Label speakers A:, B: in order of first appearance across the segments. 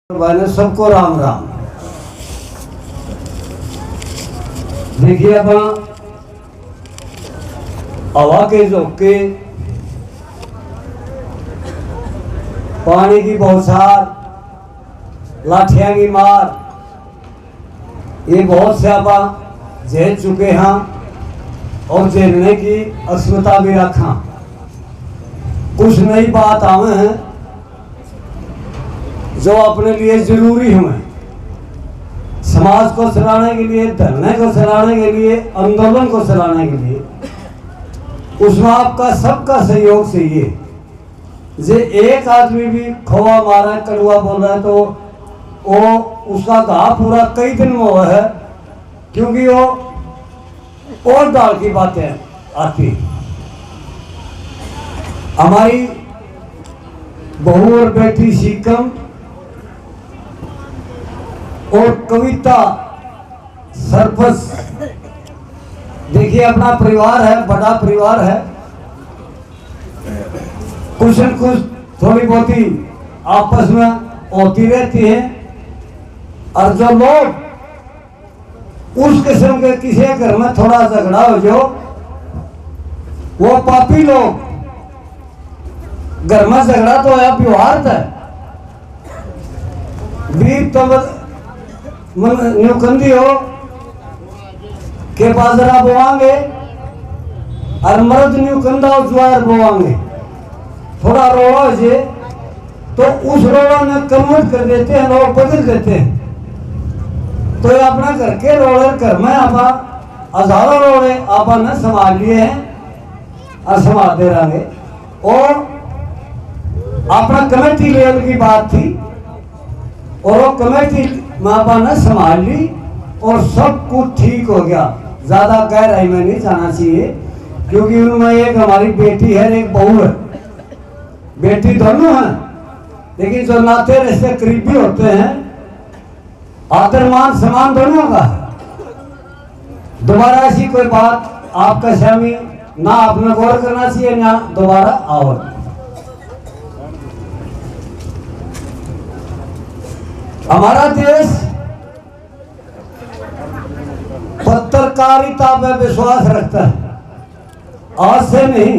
A: भाई सबको राम राम। देखिए अब हवा के झोंके, पानी की बौछार, लाठियां की मार, ये बहुत से आप झेल चुके हैं और झेलने की अक्षमता भी रखा। कुछ नई बात आवे हैं जो अपने लिए जरूरी हुए, समाज को चलाने के लिए, धरने को चलाने के लिए, आंदोलन को चलाने के लिए, उसमें आपका सबका सहयोग चाहिए। जे एक आदमी भी खोआ मारा है, कड़वा बोल रहा है तो वो उसका घाव पूरा कई दिन में हुआ है, क्योंकि वो और दाल की बातें आती। हमारी बहू और बेटी सीकम और कविता सरपंच, देखिए अपना परिवार है, बड़ा परिवार है, कुछ न कुछ थोड़ी बहुत ही आपस में होती रहती है। और जो लोग उस किस्म के किसी घर में थोड़ा झगड़ा हो जो, वो पापी लोग, घर में झगड़ा तो है व्यवहार था भी तो न्यूकंदी हो के बाजरा बोवांगे और मर्द न्यूकंदा और ज्वार बोवांगे, थोड़ा रोड़ा हो जाए तो उस रोड़ा में कन्वर्ट कर देते हैं, लोग बदल देते हैं। तो ये अपना घर के रोड़े घर में आप हजारों रोड़े आपने संभाल लिए हैं और संभालते रहेंगे। और अपना कमेटी लेवल की बात थी और वो कमेटी माँ बाप ने संभाल ली और सब कुछ ठीक हो गया। ज्यादा गहराई में नहीं जाना चाहिए, क्योंकि उनमें एक हमारी बेटी है, एक बहू है, बेटी दोनों हैं, लेकिन जो नाते रिश्ते करीबी होते हैं, आदर मान सम्मान दोनों का है। दोबारा ऐसी कोई बात आपका स्वामी ना आपने गौर करना चाहिए ना दोबारा आओ। हमारा देश पत्रकारिता में विश्वास रखता है, आज से नहीं,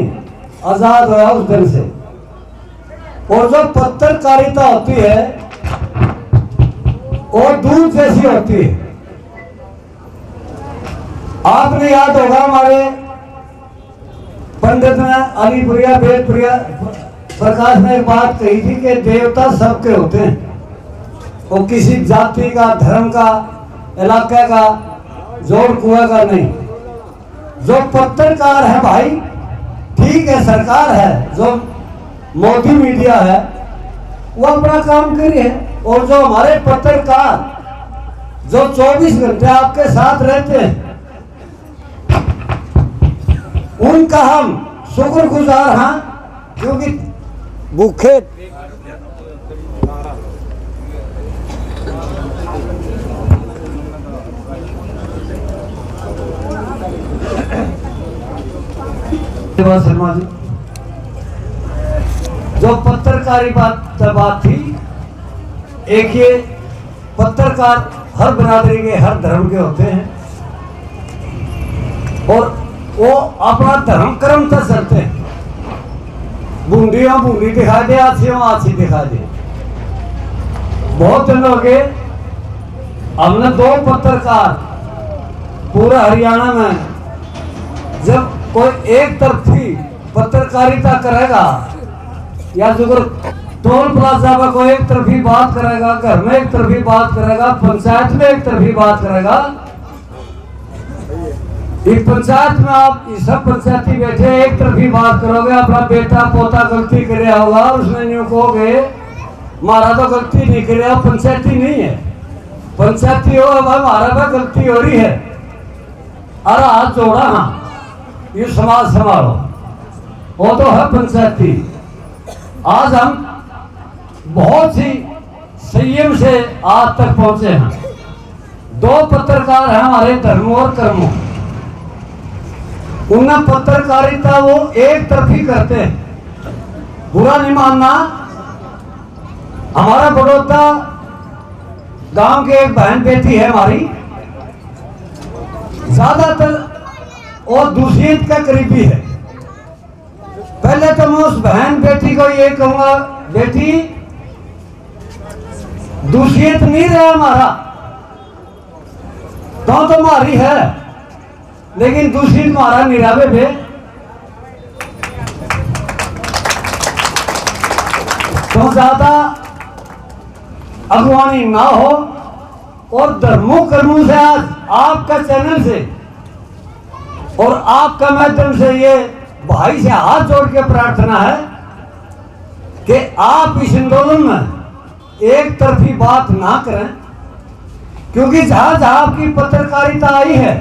A: आजाद हुआ उस दिन से। और जो पत्रकारिता होती है वो दूध जैसी होती है। आपने याद होगा हमारे पंडित ने अलीप्रिया वेदप्रिया प्रकाश ने एक बात कही थी कि देवता सबके होते हैं, वो किसी जाति का, धर्म का, इलाके का, जोड़ कुआ का नहीं। जो पत्रकार है भाई, ठीक है, सरकार है, जो मोदी मीडिया है वो अपना काम करिए, और जो हमारे पत्रकार जो 24 घंटे आपके साथ रहते हैं, उनका हम शुक्रगुजार हैं, क्योंकि भूखे शर्मा जी, जो पत्रकारी बात थी, एक ये पत्रकार हर बिरादरी के, हर धर्म के होते हैं और वो अपना धर्म कर्म तक चलते हैं। बूंदियों बूंदी दिखा दे, आछियों आछी दिखा दे। बहुत दिन हो गए, हमने 2 पत्रकार पूरा हरियाणा में, जब कोई एक तरफी पत्रकारिता करेगा या जो टोल प्लाजा में कोई एक तरफी बात करेगा, घर में एक तरफी बात करेगा, पंचायत में एक तरफी बात करेगा, इस पंचायत में आप सब पंचायती बैठे एक तरफी बात करोगे, अपना बेटा पोता गलती कर रहा होगा, उसमें न्यू कहोगे मारा तो गलती नहीं कर रहा, पंचायती नहीं है, पंचायती हो हमारा भी गलती हो रही है, अरे हाथ जोड़ा, हाँ ये समाज संभालो, वो तो है पंचायती। आज हम बहुत सी संयम से आज तक पहुंचे हैं। 2 पत्रकार हैं हमारे धर्म और कर्मों, उनमें पत्रकारिता वो एक तरफी करते हैं, बुरा नहीं मानना। हमारा बड़ौदा गांव की एक बहन बेटी है हमारी, ज्यादातर और दूसरी का करीबी है। पहले तो मैं उस बहन बेटी को ये कहूंगा, बेटी दूसरियत नहीं रहा हमारा, तो तुम्हारी है लेकिन दूसरी तुम्हारा नहीं रहा बे। तो ज्यादा अगवानी ना हो और धर्मों कर्मों से आज आपका चैनल से और आपका माध्यम से ये भाई से हाथ जोड़ के प्रार्थना है कि आप इस आंदोलन में एक तरफी बात ना करें, क्योंकि जहां जहां आपकी पत्रकारिता आई है,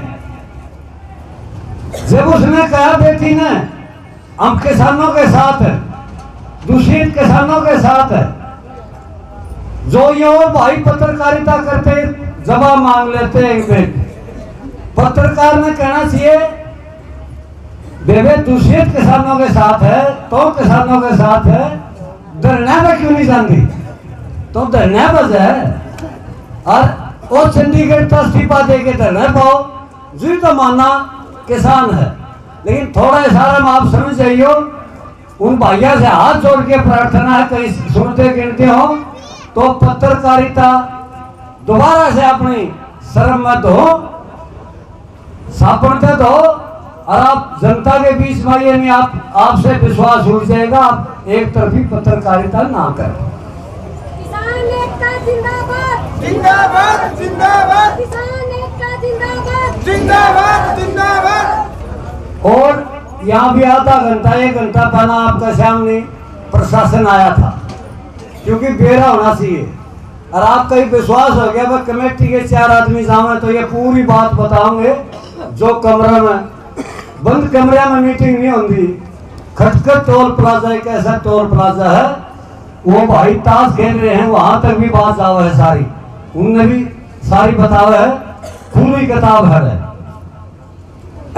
A: जब उसने कहा बेटी ने हम किसानों के साथ है, दूषित किसानों के साथ है, जो ये और भाई पत्रकारिता करते जवाब मांग लेते हैं। पत्रकार ने कहना चाहिए बेबे दूषित किसानों के साथ है तो किसानों के साथ है, धरना में क्यों नहीं जानती? तो धरना बस है और चंडीगढ़ तो इस्तीफा दे के धरना पाओ जी तो मानना किसान है। लेकिन थोड़ा इशारा में आप समझ जाइए, उन भाइयों से हाथ जोड़ के प्रार्थना है, कहीं सुनते गिनते हो तो पत्रकारिता दोबारा से अपनी शर्म मत हो, सापड़ते दो और आप जनता के बीच में ये नहीं, आपसे विश्वास उठ जाएगा, आप एक तरफी पत्रकारिता ना करें।
B: किसान एकता जिंदाबाद
C: जिंदाबाद जिंदाबाद,
B: किसान एकता जिंदाबाद
C: जिंदाबाद जिंदाबाद।
A: और यहाँ भी आधा घंटा 1 घंटा पहला आपका सामने प्रशासन आया था, क्योंकि बेरा होना चाहिए और आपका ही विश्वास हो गया वह कमेटी के 4 आदमी जावे तो ये पूरी बात बताओगे। जो कमरा में बंद कमरे में मीटिंग नहीं होती, खटखट टोल प्लाजा एक ऐसा टोल प्लाजा है, वो भाई ताश खेल रहे हैं, वहां तक भी बात जावा है सारी, उनने भी सारी बतावा है, खुली किताब है।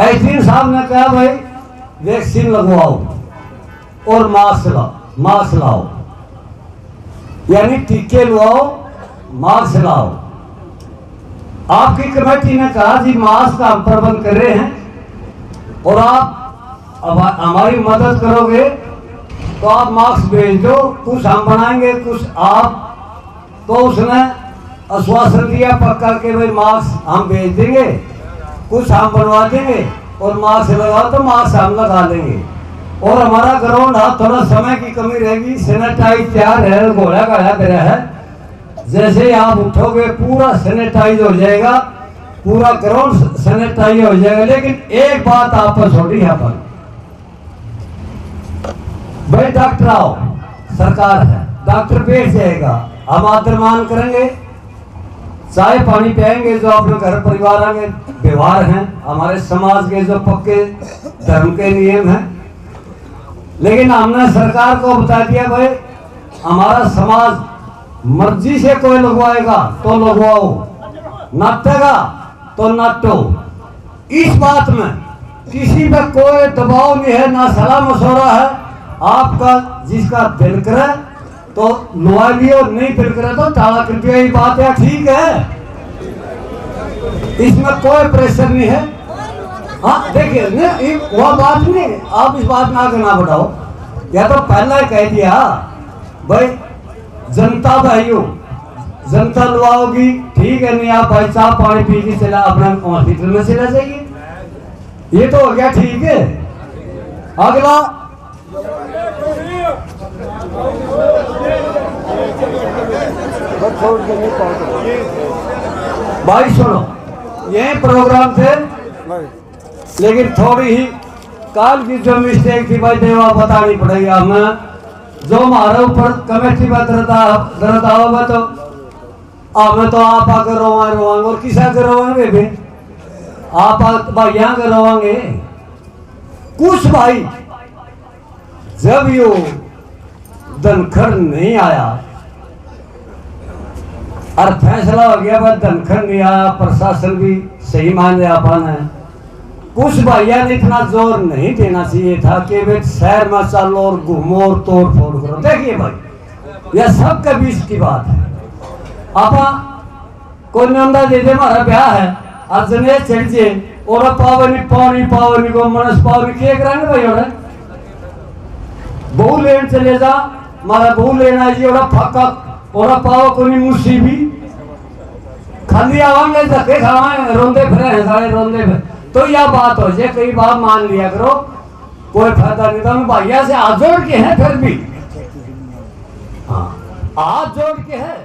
A: ऐसी साहब ने कहा भाई वैक्सीन लगवाओ और मास्क लाओ, यानी टीके लगाओ, मास्क लाओ। आपकी कमेटी ने कहा जी मास्क का हम प्रबंध कर रहे हैं और आप हमारी मदद करोगे तो आप मास्क भेज दो, कुछ हम बनाएंगे कुछ आप। तो उसने आश्वासन दिया पक्का के भाई मास्क हम भेज देंगे, कुछ हम बनवा देंगे और मास्क लगाओ तो मास्क हम लगा लेंगे। और हमारा ग्राउंड थोड़ा समय की कमी रहेगी, सैनिटाइज तैयार है, घोड़ा गाड़ा गया है, जैसे ही आप उठोगे पूरा सैनिटाइज हो जाएगा, पूरा ग्राउंड सैनिटाइज हो जाएगा। लेकिन एक बात आप पर छोड़ी यहाँ पर, भाई डॉक्टर आओ, सरकार है, डॉक्टर बैठ जाएगा, हम आदर मान करेंगे, चाय पानी पिएंगे, जो अपने घर परिवार के व्यवहार हैं, हमारे समाज के जो पक्के धर्म के नियम हैं। लेकिन हमने सरकार को बता दिया भाई हमारा समाज मर्जी से कोई लगवाएगा तो लगवाओ, नाटेगा तो नाटो। इस बात में किसी पे कोई दबाव नहीं है, ना सलाह मशवरा है, आपका जिसका दिल करे तो लुआ लियो, नहीं दिल करे तो टाला कर दिया। ये बात है, ठीक है, इसमें कोई प्रेशर नहीं है। हाँ देखिए वह बात नहीं, आप इस बात में आगे ना बढ़ाओ, या तो पहला कह दिया भाई जनता भाइयों, जनता लुआओगी ठीक है, नहीं आप भाई चाह पानी पी के चला अपना हॉस्पिटल में चला जाइए, ये तो हो गया, ठीक है। अगला भाई सुनो, यही प्रोग्राम थे, लेकिन थोड़ी ही काल की जो मिस्टेक थी भाई देवा बतानी पड़ेगी हमें। जो हमारे ऊपर कमेटी में दर्द आओगे तो हमें तो आप आकर रोवांगे और किस आकर रोवांगे भी, आप भाइया के रोवांगे। कुछ भाई जब यो धनखड़ नहीं आया और फैसला हो गया भाई धनखड़ नहीं आया, प्रशासन भी सही मान लिया पाना है, कुछ भाइया ने इतना जोर नहीं देना चाहिए था कि वे शहर में चलो और घूमो और तोड़ फोड़ करो। देखिए भाई यह सबके बीच की बात है, आप कोई नंदा दे दे हमारा ब्याह है आज ने चढ़ जे और पावनी पानी पावनी को मनस पावनी के कराने भाई और बहु लेन चले जा मारा बहु लेना जी और फाका और पाव कोनी मुसीबी खाली आवांगे धक्के खावांगे रोंदे फिरे हैं सारे रोंदे फिर तो यह बात हो जाए कई बार मान लिया करो कोई फायदा नहीं था हम भैया से हाथ जोड़ के हैं फिर भी हाँ हाथ जोड़ के है